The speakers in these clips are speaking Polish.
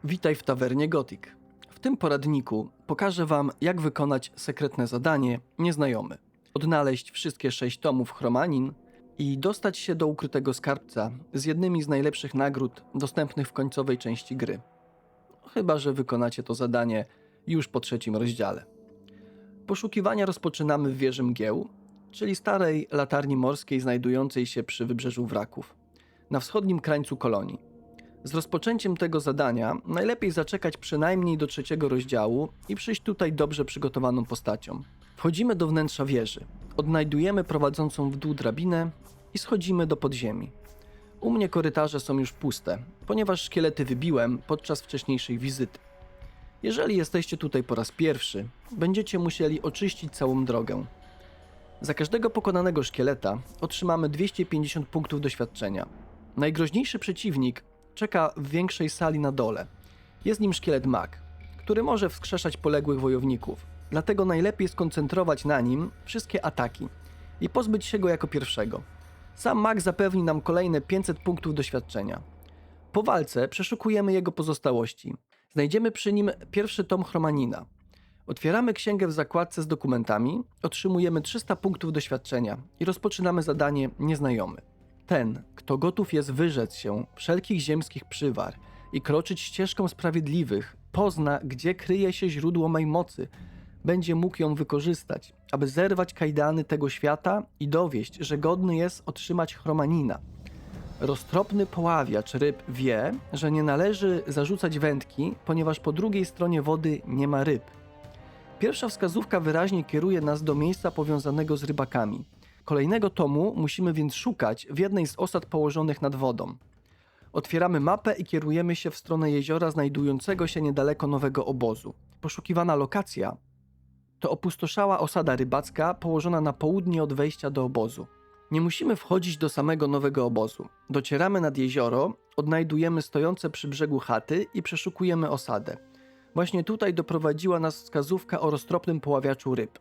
Witaj w tawernie Gothic. W tym poradniku pokażę Wam, jak wykonać sekretne zadanie Nieznajomy. Odnaleźć wszystkie 6 tomów Chromanin i dostać się do ukrytego skarbca z jednymi z najlepszych nagród dostępnych w końcowej części gry. Chyba że wykonacie to zadanie już po 3. rozdziale. Poszukiwania rozpoczynamy w wieży mgieł, czyli starej latarni morskiej znajdującej się przy wybrzeżu wraków, na wschodnim krańcu kolonii. Z rozpoczęciem tego zadania najlepiej zaczekać przynajmniej do 3. rozdziału i przyjść tutaj dobrze przygotowaną postacią. Wchodzimy do wnętrza wieży, odnajdujemy prowadzącą w dół drabinę i schodzimy do podziemi. U mnie korytarze są już puste, ponieważ szkielety wybiłem podczas wcześniejszej wizyty. Jeżeli jesteście tutaj po raz pierwszy, będziecie musieli oczyścić całą drogę. Za każdego pokonanego szkieleta otrzymamy 250 punktów doświadczenia. Najgroźniejszy przeciwnik czeka w większej sali na dole. Jest nim szkielet mag, który może wskrzeszać poległych wojowników, dlatego najlepiej skoncentrować na nim wszystkie ataki i pozbyć się go jako pierwszego. Sam mag zapewni nam kolejne 500 punktów doświadczenia. Po walce przeszukujemy jego pozostałości. Znajdziemy przy nim pierwszy tom Chromanina. Otwieramy księgę w zakładce z dokumentami, otrzymujemy 300 punktów doświadczenia i rozpoczynamy zadanie Nieznajomy. Ten, kto gotów jest wyrzec się wszelkich ziemskich przywar i kroczyć ścieżką sprawiedliwych, pozna, gdzie kryje się źródło mej mocy, będzie mógł ją wykorzystać, aby zerwać kajdany tego świata i dowieść, że godny jest otrzymać Chromanina. Roztropny poławiacz ryb wie, że nie należy zarzucać wędki, ponieważ po drugiej stronie wody nie ma ryb. Pierwsza wskazówka wyraźnie kieruje nas do miejsca powiązanego z rybakami. Kolejnego tomu musimy więc szukać w jednej z osad położonych nad wodą. Otwieramy mapę i kierujemy się w stronę jeziora znajdującego się niedaleko nowego obozu. Poszukiwana lokacja to opustoszała osada rybacka położona na południe od wejścia do obozu. Nie musimy wchodzić do samego nowego obozu. Docieramy nad jezioro, odnajdujemy stojące przy brzegu chaty i przeszukujemy osadę. Właśnie tutaj doprowadziła nas wskazówka o roztropnym poławiaczu ryb.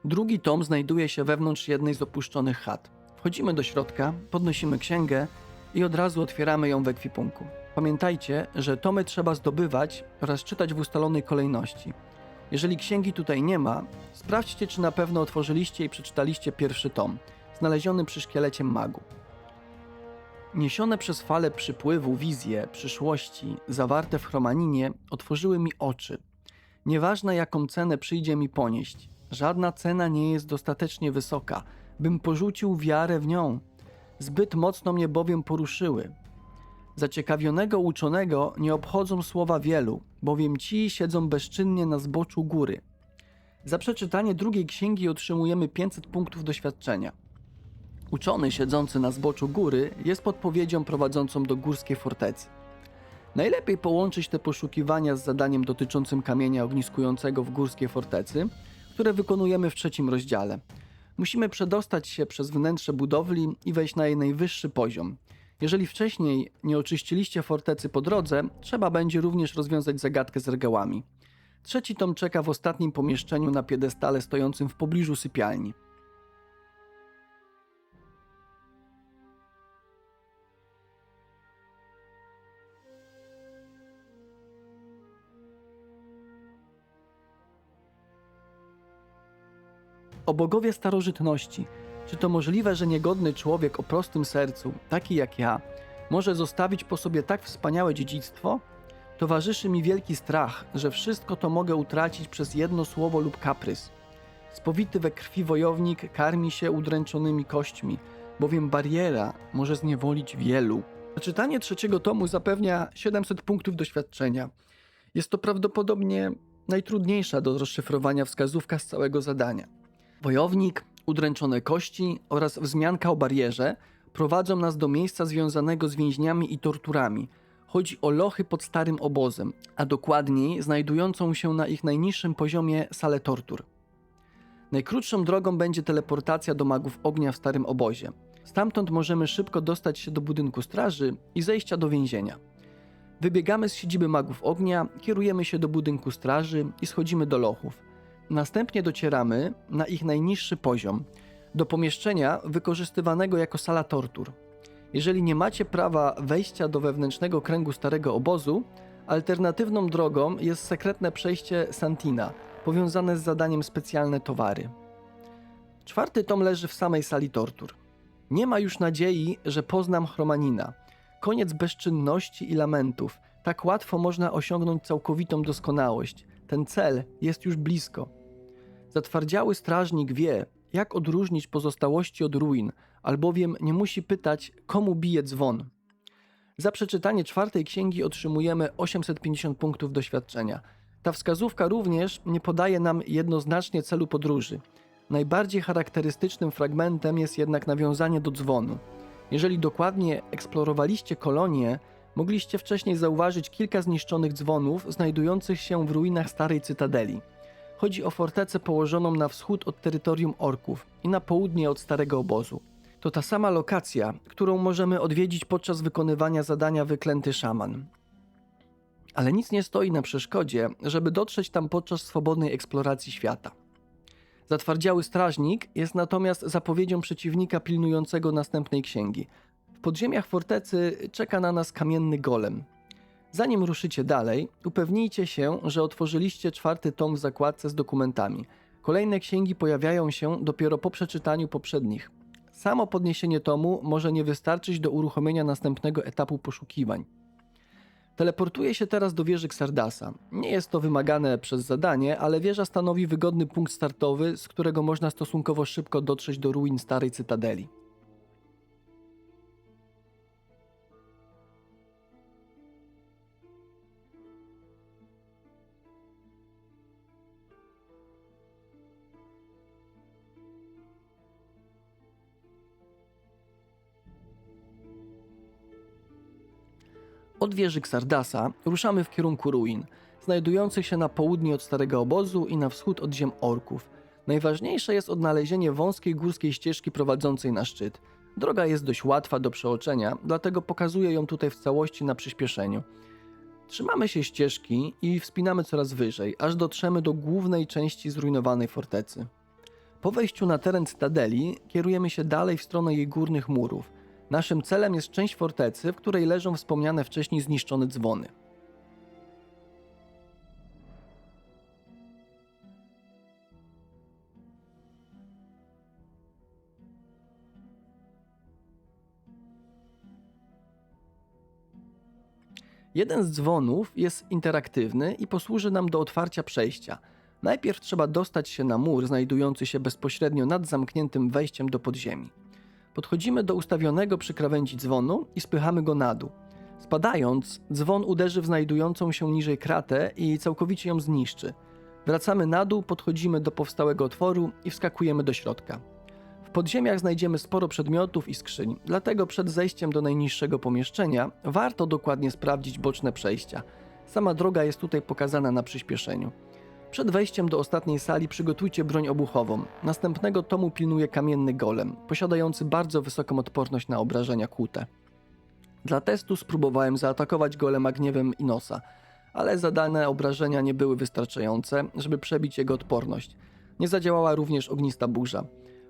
Drugi tom znajduje się wewnątrz jednej z opuszczonych chat. Wchodzimy do środka, podnosimy księgę i od razu otwieramy ją w ekwipunku. Pamiętajcie, że tomy trzeba zdobywać oraz czytać w ustalonej kolejności. Jeżeli księgi tutaj nie ma, sprawdźcie, czy na pewno otworzyliście i przeczytaliście pierwszy tom, znaleziony przy szkielecie magu. Niesione przez falę przypływu wizje przyszłości zawarte w Chromaninie otworzyły mi oczy. Nieważne, jaką cenę przyjdzie mi ponieść, żadna cena nie jest dostatecznie wysoka, bym porzucił wiarę w nią. Zbyt mocno mnie bowiem poruszyły. Zaciekawionego uczonego nie obchodzą słowa wielu, bowiem ci siedzą bezczynnie na zboczu góry. Za przeczytanie drugiej księgi otrzymujemy 500 punktów doświadczenia. Uczony siedzący na zboczu góry jest podpowiedzią prowadzącą do górskiej fortecy. Najlepiej połączyć te poszukiwania z zadaniem dotyczącym kamienia ogniskującego w górskiej fortecy, które wykonujemy w 3. rozdziale. Musimy przedostać się przez wnętrze budowli i wejść na jej najwyższy poziom. Jeżeli wcześniej nie oczyściliście fortecy po drodze, trzeba będzie również rozwiązać zagadkę z regałami. 3. tom czeka w ostatnim pomieszczeniu na piedestale stojącym w pobliżu sypialni. O bogowie starożytności, czy to możliwe, że niegodny człowiek o prostym sercu, taki jak ja, może zostawić po sobie tak wspaniałe dziedzictwo? Towarzyszy mi wielki strach, że wszystko to mogę utracić przez jedno słowo lub kaprys. Spowity we krwi wojownik karmi się udręczonymi kośćmi, bowiem bariera może zniewolić wielu. Przeczytanie 3. tomu zapewnia 700 punktów doświadczenia. Jest to prawdopodobnie najtrudniejsza do rozszyfrowania wskazówka z całego zadania. Wojownik, udręczone kości oraz wzmianka o barierze prowadzą nas do miejsca związanego z więźniami i torturami. Chodzi o lochy pod starym obozem, a dokładniej znajdującą się na ich najniższym poziomie salę tortur. Najkrótszą drogą będzie teleportacja do magów ognia w starym obozie. Stamtąd możemy szybko dostać się do budynku straży i zejścia do więzienia. Wybiegamy z siedziby magów ognia, kierujemy się do budynku straży i schodzimy do lochów. Następnie docieramy na ich najniższy poziom, do pomieszczenia wykorzystywanego jako sala tortur. Jeżeli nie macie prawa wejścia do wewnętrznego kręgu starego obozu, Alternatywną drogą jest sekretne przejście Santina, powiązane z zadaniem specjalne towary. 4. tom leży w samej sali tortur. Nie ma już nadziei, że poznam Chromanina. Koniec bezczynności i lamentów. Tak łatwo można osiągnąć całkowitą doskonałość. Ten cel jest już blisko. Zatwardziały strażnik wie, jak odróżnić pozostałości od ruin, albowiem nie musi pytać, komu bije dzwon. Za przeczytanie 4. księgi otrzymujemy 850 punktów doświadczenia. Ta wskazówka również nie podaje nam jednoznacznie celu podróży. Najbardziej charakterystycznym fragmentem jest jednak nawiązanie do dzwonu. Jeżeli dokładnie eksplorowaliście kolonię, mogliście wcześniej zauważyć kilka zniszczonych dzwonów znajdujących się w ruinach starej cytadeli. Chodzi o fortecę położoną na wschód od terytorium orków i na południe od starego obozu. To ta sama lokacja, którą możemy odwiedzić podczas wykonywania zadania Wyklęty Szaman. Ale nic nie stoi na przeszkodzie, żeby dotrzeć tam podczas swobodnej eksploracji świata. Zatwardziały strażnik jest natomiast zapowiedzią przeciwnika pilnującego następnej księgi. W podziemiach fortecy czeka na nas kamienny golem. Zanim ruszycie dalej, upewnijcie się, że otworzyliście 4. tom w zakładce z dokumentami. Kolejne księgi pojawiają się dopiero po przeczytaniu poprzednich. Samo podniesienie tomu może nie wystarczyć do uruchomienia następnego etapu poszukiwań. Teleportuję się teraz do wieży Xardasa. Nie jest to wymagane przez zadanie, ale wieża stanowi wygodny punkt startowy, z którego można stosunkowo szybko dotrzeć do ruin starej cytadeli. Od wieży Xardasa ruszamy w kierunku ruin, znajdujących się na południe od starego obozu i na wschód od ziem orków. Najważniejsze jest odnalezienie wąskiej górskiej ścieżki prowadzącej na szczyt. Droga jest dość łatwa do przeoczenia, dlatego pokazuję ją tutaj w całości na przyspieszeniu. Trzymamy się ścieżki i wspinamy coraz wyżej, aż dotrzemy do głównej części zrujnowanej fortecy. Po wejściu na teren cytadeli kierujemy się dalej w stronę jej górnych murów. Naszym celem jest część fortecy, w której leżą wspomniane wcześniej zniszczone dzwony. Jeden z dzwonów jest interaktywny i posłuży nam do otwarcia przejścia. Najpierw trzeba dostać się na mur znajdujący się bezpośrednio nad zamkniętym wejściem do podziemi. Podchodzimy do ustawionego przy krawędzi dzwonu i spychamy go na dół. Spadając, dzwon uderzy w znajdującą się niżej kratę i całkowicie ją zniszczy. Wracamy na dół, podchodzimy do powstałego otworu i wskakujemy do środka. W podziemiach znajdziemy sporo przedmiotów i skrzyń, dlatego przed zejściem do najniższego pomieszczenia warto dokładnie sprawdzić boczne przejścia. Sama droga jest tutaj pokazana na przyspieszeniu. Przed wejściem do ostatniej sali przygotujcie broń obuchową. Następnego tomu pilnuje kamienny golem, posiadający bardzo wysoką odporność na obrażenia kłute. Dla testu spróbowałem zaatakować golema gniewem Inosa, ale zadane obrażenia nie były wystarczające, żeby przebić jego odporność. Nie zadziałała również ognista burza.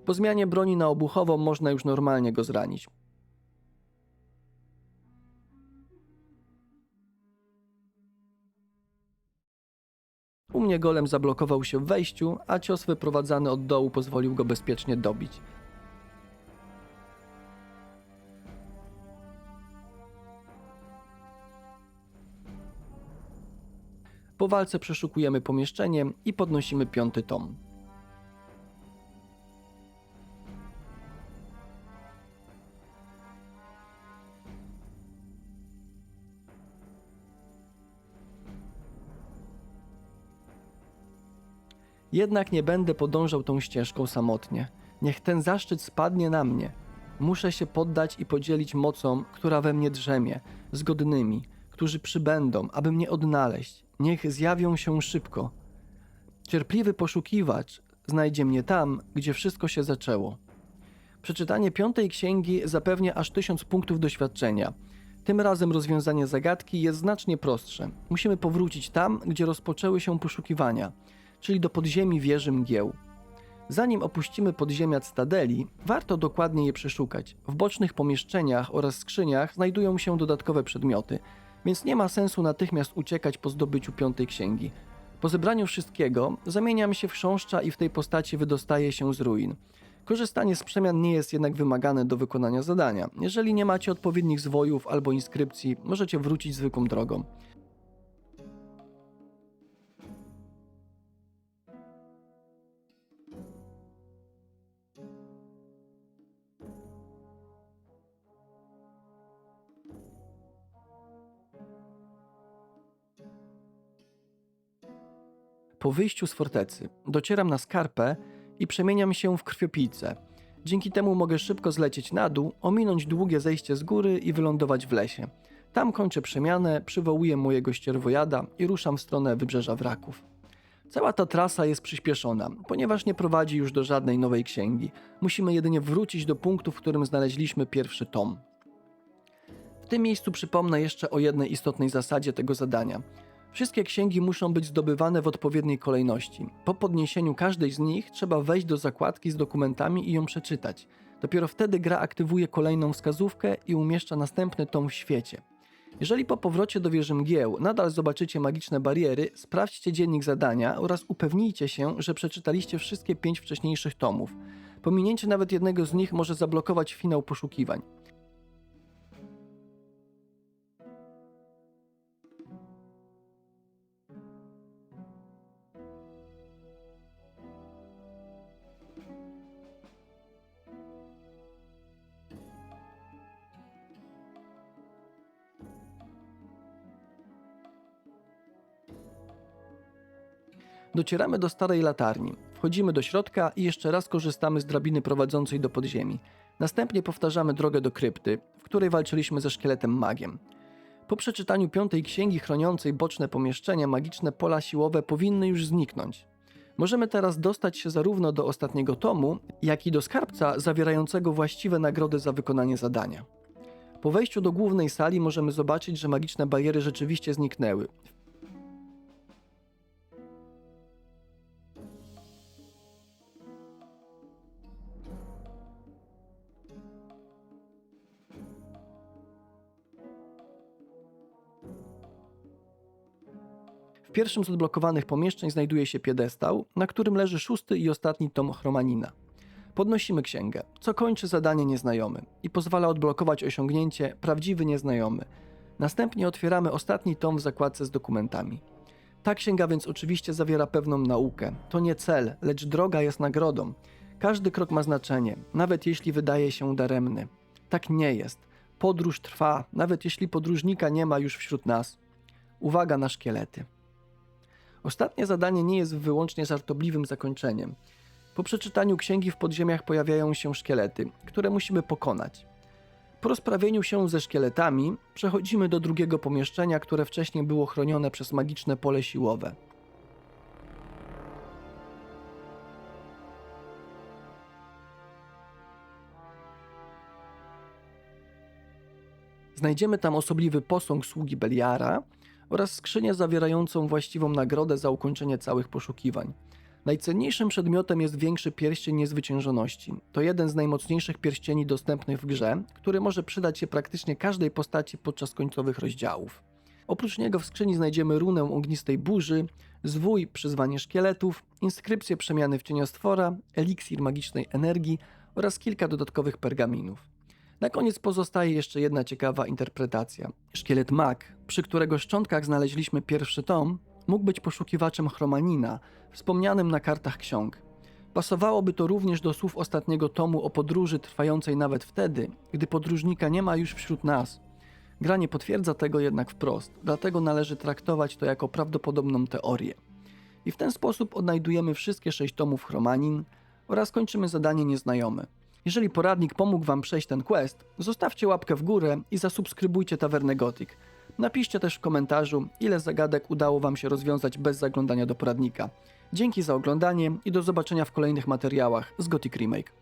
Po zmianie broni na obuchową można już normalnie go zranić. U mnie golem zablokował się w wejściu, a cios wyprowadzany od dołu pozwolił go bezpiecznie dobić. Po walce przeszukujemy pomieszczenie i podnosimy 5. tom. Jednak nie będę podążał tą ścieżką samotnie. Niech ten zaszczyt spadnie na mnie. Muszę się poddać i podzielić mocą, która we mnie drzemie, z godnymi, którzy przybędą, aby mnie odnaleźć. Niech zjawią się szybko. Cierpliwy poszukiwacz znajdzie mnie tam, gdzie wszystko się zaczęło. Przeczytanie 5. księgi zapewnia aż 1000 punktów doświadczenia. Tym razem rozwiązanie zagadki jest znacznie prostsze. Musimy powrócić tam, gdzie rozpoczęły się poszukiwania, czyli do podziemi wieży mgieł. Zanim opuścimy podziemia cytadeli, warto dokładnie je przeszukać. W bocznych pomieszczeniach oraz skrzyniach znajdują się dodatkowe przedmioty. więc nie ma sensu natychmiast uciekać po zdobyciu 5. księgi. Po zebraniu wszystkiego zamieniam się w chrząszcza i w tej postaci wydostaję się z ruin. Korzystanie z przemian nie jest jednak wymagane do wykonania zadania. Jeżeli nie macie odpowiednich zwojów albo inskrypcji, możecie wrócić zwykłą drogą. Po wyjściu z fortecy docieram na skarpę i przemieniam się w krwiopijcę. Dzięki temu mogę szybko zlecieć na dół, ominąć długie zejście z góry i wylądować w lesie. Tam kończę przemianę, przywołuję mojego ścierwojada i ruszam w stronę wybrzeża wraków. Cała ta trasa jest przyspieszona, ponieważ nie prowadzi już do żadnej nowej księgi. Musimy jedynie wrócić do punktu, w którym znaleźliśmy pierwszy tom. W tym miejscu przypomnę jeszcze o jednej istotnej zasadzie tego zadania. Wszystkie księgi muszą być zdobywane w odpowiedniej kolejności. Po podniesieniu każdej z nich trzeba wejść do zakładki z dokumentami i ją przeczytać. Dopiero wtedy gra aktywuje kolejną wskazówkę i umieszcza następny tom w świecie. Jeżeli po powrocie do wieży mgieł nadal zobaczycie magiczne bariery, sprawdźcie dziennik zadania oraz upewnijcie się, że przeczytaliście wszystkie 5 wcześniejszych tomów. Pominięcie nawet jednego z nich może zablokować finał poszukiwań. Docieramy do starej latarni, wchodzimy do środka i jeszcze raz korzystamy z drabiny prowadzącej do podziemi. Następnie powtarzamy drogę do krypty, w której walczyliśmy ze szkieletem magiem. Po przeczytaniu 5. księgi chroniącej boczne pomieszczenia, magiczne pola siłowe powinny już zniknąć. Możemy teraz dostać się zarówno do ostatniego tomu, jak i do skarbca zawierającego właściwe nagrody za wykonanie zadania. Po wejściu do głównej sali możemy zobaczyć, że magiczne bariery rzeczywiście zniknęły. W pierwszym z odblokowanych pomieszczeń znajduje się piedestał, na którym leży 6. i ostatni tom Chromanina. Podnosimy księgę, co kończy zadanie nieznajomy i pozwala odblokować osiągnięcie prawdziwy nieznajomy. Następnie otwieramy ostatni tom w zakładce z dokumentami. Ta księga więc oczywiście zawiera pewną naukę. To nie cel, lecz droga jest nagrodą. Każdy krok ma znaczenie, nawet jeśli wydaje się daremny. Tak nie jest. Podróż trwa, nawet jeśli podróżnika nie ma już wśród nas. Uwaga na szkielety. Ostatnie zadanie nie jest wyłącznie żartobliwym zakończeniem. Po przeczytaniu księgi w podziemiach pojawiają się szkielety, które musimy pokonać. Po rozprawieniu się ze szkieletami przechodzimy do drugiego pomieszczenia, które wcześniej było chronione przez magiczne pole siłowe. Znajdziemy tam osobliwy posąg sługi Beliara oraz skrzynię zawierającą właściwą nagrodę za ukończenie całych poszukiwań. Najcenniejszym przedmiotem jest większy pierścień niezwyciężoności. To jeden z najmocniejszych pierścieni dostępnych w grze, który może przydać się praktycznie każdej postaci podczas końcowych rozdziałów. Oprócz niego w skrzyni znajdziemy runę ognistej burzy, zwój przyzwanie szkieletów, inskrypcję przemiany w cieniostwora, eliksir magicznej energii oraz kilka dodatkowych pergaminów. Na koniec pozostaje jeszcze jedna ciekawa interpretacja. Szkielet mag, przy którego szczątkach znaleźliśmy pierwszy tom, mógł być poszukiwaczem Chromanina, wspomnianym na kartach ksiąg. Pasowałoby to również do słów ostatniego tomu o podróży trwającej nawet wtedy, gdy podróżnika nie ma już wśród nas. Gra nie potwierdza tego jednak wprost, dlatego należy traktować to jako prawdopodobną teorię. I w ten sposób odnajdujemy wszystkie 6 tomów Chromanin oraz kończymy zadanie nieznajome. Jeżeli poradnik pomógł Wam przejść ten quest, zostawcie łapkę w górę i zasubskrybujcie Tavernę Gothic. Napiszcie też w komentarzu, ile zagadek udało Wam się rozwiązać bez zaglądania do poradnika. Dzięki za oglądanie i do zobaczenia w kolejnych materiałach z Gothic Remake.